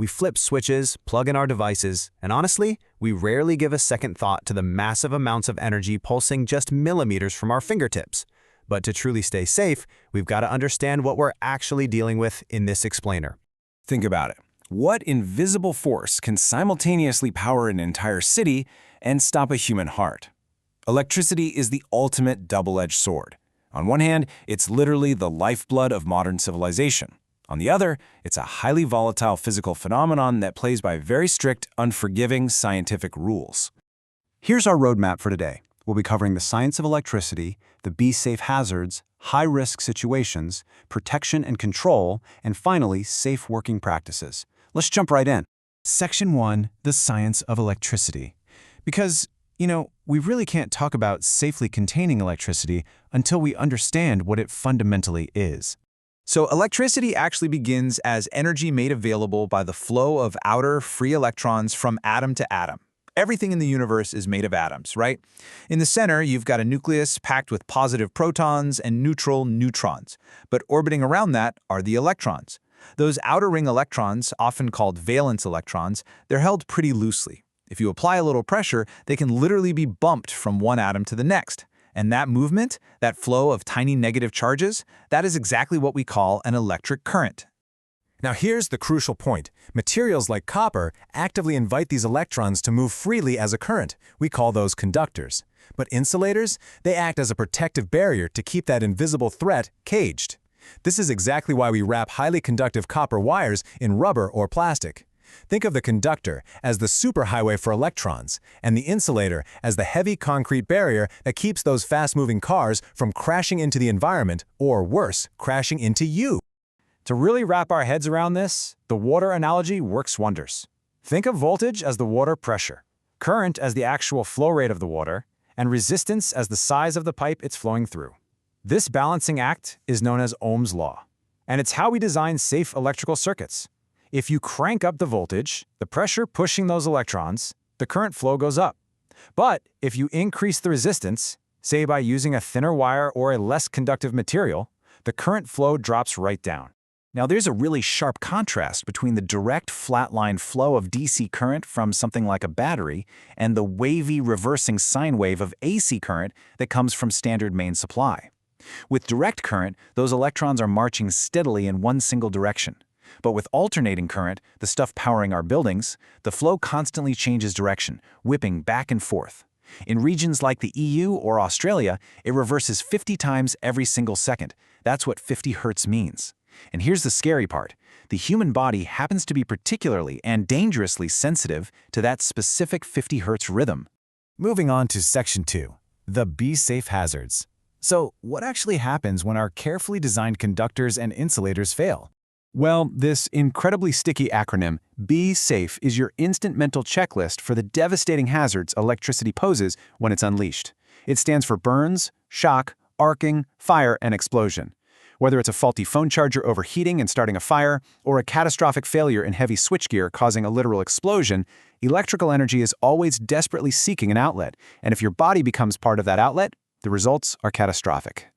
We flip switches, plug in our devices, and honestly, we rarely give a second thought to the massive amounts of energy pulsing just millimeters from our fingertips. But to truly stay safe, we've got to understand what we're actually dealing with in this explainer. Think about it. What invisible force can simultaneously power an entire city and stop a human heart? Electricity is the ultimate double-edged sword. On one hand, it's literally the lifeblood of modern civilization. On the other, it's a highly volatile physical phenomenon that plays by very strict, unforgiving scientific rules. Here's our roadmap for today. We'll be covering the science of electricity, the be-safe hazards, high-risk situations, protection and control, and finally, safe working practices. Let's jump right in. Section 1, the science of electricity. Because, we really can't talk about safely containing electricity until we understand what it fundamentally is. So electricity actually begins as energy made available by the flow of outer free electrons from atom to atom. Everything in the universe is made of atoms, right? In the center, you've got a nucleus packed with positive protons and neutral neutrons. But orbiting around that are the electrons. Those outer ring electrons, often called valence electrons, they're held pretty loosely. If you apply a little pressure, they can literally be bumped from one atom to the next. And that movement, that flow of tiny negative charges, that is exactly what we call an electric current. Now here's the crucial point. Materials like copper actively invite these electrons to move freely as a current. We call those conductors. But insulators, they act as a protective barrier to keep that invisible threat caged. This is exactly why we wrap highly conductive copper wires in rubber or plastic. Think of the conductor as the superhighway for electrons, and the insulator as the heavy concrete barrier that keeps those fast-moving cars from crashing into the environment, or worse, crashing into you. To really wrap our heads around this, the water analogy works wonders. Think of voltage as the water pressure, current as the actual flow rate of the water, and resistance as the size of the pipe it's flowing through. This balancing act is known as Ohm's law, and it's how we design safe electrical circuits. If you crank up the voltage, the pressure pushing those electrons, the current flow goes up. But if you increase the resistance, say by using a thinner wire or a less conductive material, the current flow drops right down. Now there's a really sharp contrast between the direct flatline flow of DC current from something like a battery and the wavy reversing sine wave of AC current that comes from standard main supply. With direct current, those electrons are marching steadily in one single direction. But with alternating current, the stuff powering our buildings, the flow constantly changes direction, whipping back and forth. In regions like the EU or Australia, it reverses 50 times every single second. That's what 50 Hertz means. And here's the scary part. The human body happens to be particularly and dangerously sensitive to that specific 50 Hertz rhythm. Moving on to Section 2, the be-safe hazards. So, what actually happens when our carefully designed conductors and insulators fail? Well, this incredibly sticky acronym, Be Safe, is your instant mental checklist for the devastating hazards electricity poses when it's unleashed. It stands for burns, shock, arcing, fire, and explosion. Whether it's a faulty phone charger overheating and starting a fire, or a catastrophic failure in heavy switchgear causing a literal explosion, electrical energy is always desperately seeking an outlet, and if your body becomes part of that outlet, the results are catastrophic.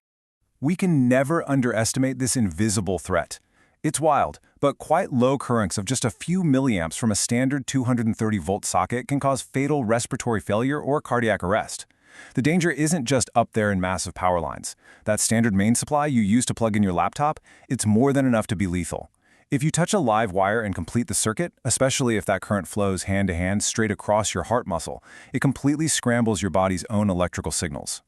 We can never underestimate this invisible threat. It's wild, but quite low currents of just a few milliamps from a standard 230-volt socket can cause fatal respiratory failure or cardiac arrest. The danger isn't just up there in massive power lines. That standard main supply you use to plug in your laptop, it's more than enough to be lethal. If you touch a live wire and complete the circuit, especially if that current flows hand-to-hand straight across your heart muscle, it completely scrambles your body's own electrical signals.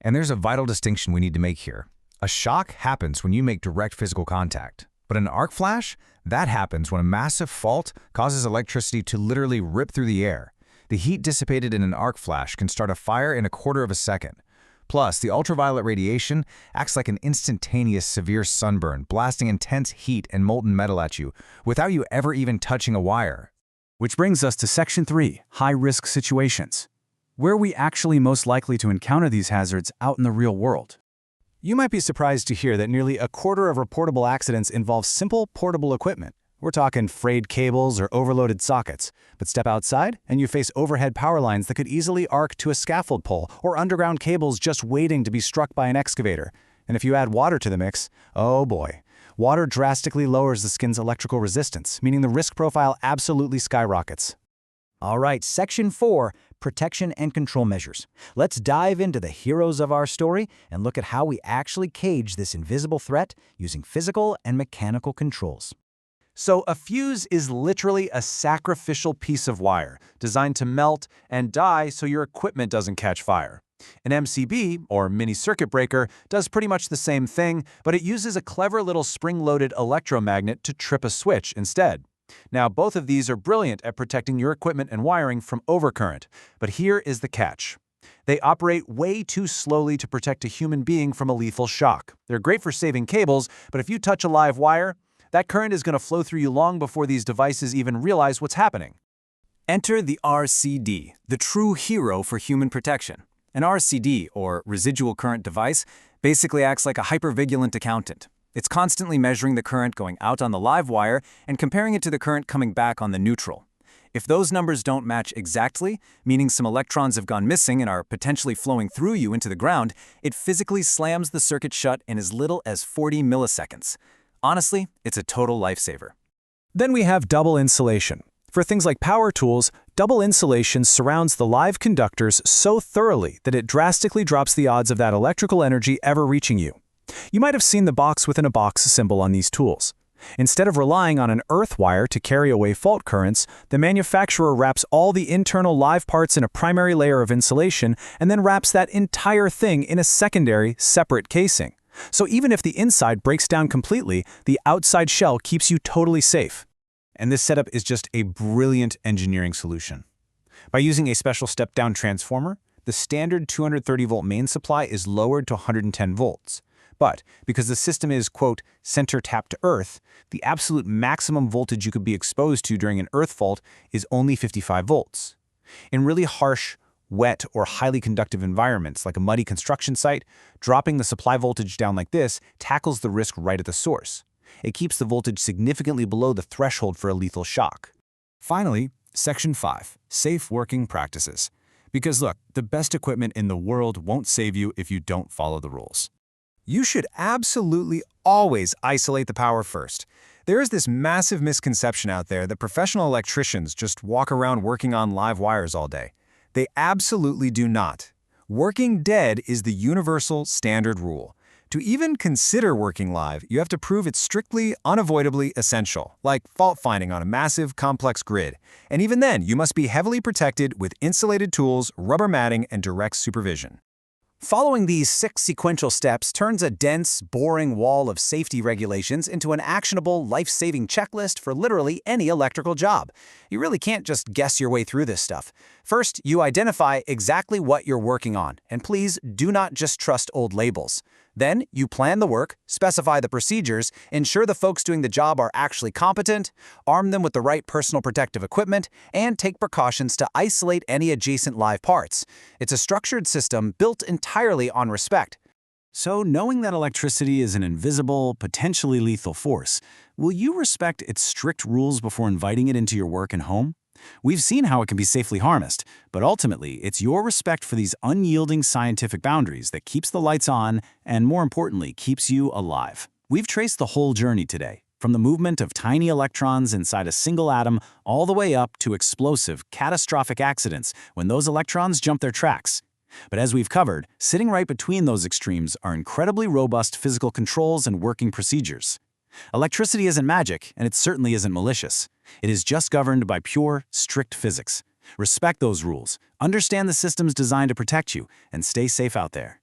And there's a vital distinction we need to make here. A shock happens when you make direct physical contact. But an arc flash, that happens when a massive fault causes electricity to literally rip through the air. The heat dissipated in an arc flash can start a fire in a quarter of a second. Plus, the ultraviolet radiation acts like an instantaneous severe sunburn, blasting intense heat and molten metal at you without you ever even touching a wire. Which brings us to Section 3, high-risk situations. Where are we actually most likely to encounter these hazards out in the real world? You might be surprised to hear that nearly a quarter of reportable accidents involve simple, portable equipment. We're talking frayed cables or overloaded sockets. But step outside and you face overhead power lines that could easily arc to a scaffold pole or underground cables just waiting to be struck by an excavator. And if you add water to the mix, oh boy. Water drastically lowers the skin's electrical resistance, meaning the risk profile absolutely skyrockets. All right, Section 4, Protection and Control Measures. Let's dive into the heroes of our story and look at how we actually cage this invisible threat using physical and mechanical controls. So a fuse is literally a sacrificial piece of wire designed to melt and die so your equipment doesn't catch fire. An MCB, or mini circuit breaker, does pretty much the same thing, but it uses a clever little spring-loaded electromagnet to trip a switch instead. Now, both of these are brilliant at protecting your equipment and wiring from overcurrent, but here is the catch. They operate way too slowly to protect a human being from a lethal shock. They're great for saving cables, but if you touch a live wire, that current is going to flow through you long before these devices even realize what's happening. Enter the RCD, the true hero for human protection. An RCD, or residual current device, basically acts like a hypervigilant accountant. It's constantly measuring the current going out on the live wire and comparing it to the current coming back on the neutral. If those numbers don't match exactly, meaning some electrons have gone missing and are potentially flowing through you into the ground, it physically slams the circuit shut in as little as 40 milliseconds. Honestly, it's a total lifesaver. Then we have double insulation. For things like power tools, double insulation surrounds the live conductors so thoroughly that it drastically drops the odds of that electrical energy ever reaching you. You might have seen the box within a box symbol on these tools. Instead of relying on an earth wire to carry away fault currents, the manufacturer wraps all the internal live parts in a primary layer of insulation and then wraps that entire thing in a secondary, separate casing. So even if the inside breaks down completely, the outside shell keeps you totally safe. And this setup is just a brilliant engineering solution. By using a special step-down transformer, the standard 230-volt main supply is lowered to 110 volts. But because the system is, quote, center tapped to earth, the absolute maximum voltage you could be exposed to during an earth fault is only 55 volts. In really harsh, wet, or highly conductive environments like a muddy construction site, dropping the supply voltage down like this tackles the risk right at the source. It keeps the voltage significantly below the threshold for a lethal shock. Finally, Section 5, Safe Working Practices. Because look, the best equipment in the world won't save you if you don't follow the rules. You should absolutely always isolate the power first. There is this massive misconception out there that professional electricians just walk around working on live wires all day. They absolutely do not. Working dead is the universal standard rule. To even consider working live, you have to prove it's strictly, unavoidably essential, like fault finding on a massive, complex grid. And even then, you must be heavily protected with insulated tools, rubber matting, and direct supervision. Following these 6 sequential steps turns a dense, boring wall of safety regulations into an actionable, life-saving checklist for literally any electrical job. You really can't just guess your way through this stuff. First, you identify exactly what you're working on, and please do not just trust old labels. Then, you plan the work, specify the procedures, ensure the folks doing the job are actually competent, arm them with the right personal protective equipment, and take precautions to isolate any adjacent live parts. It's a structured system built entirely on respect. So, knowing that electricity is an invisible, potentially lethal force, will you respect its strict rules before inviting it into your work and home? We've seen how it can be safely harnessed, but ultimately, it's your respect for these unyielding scientific boundaries that keeps the lights on and, more importantly, keeps you alive. We've traced the whole journey today, from the movement of tiny electrons inside a single atom all the way up to explosive, catastrophic accidents when those electrons jump their tracks. But as we've covered, sitting right between those extremes are incredibly robust physical controls and working procedures. Electricity isn't magic, and it certainly isn't malicious. It is just governed by pure, strict physics. Respect those rules, understand the systems designed to protect you, and stay safe out there.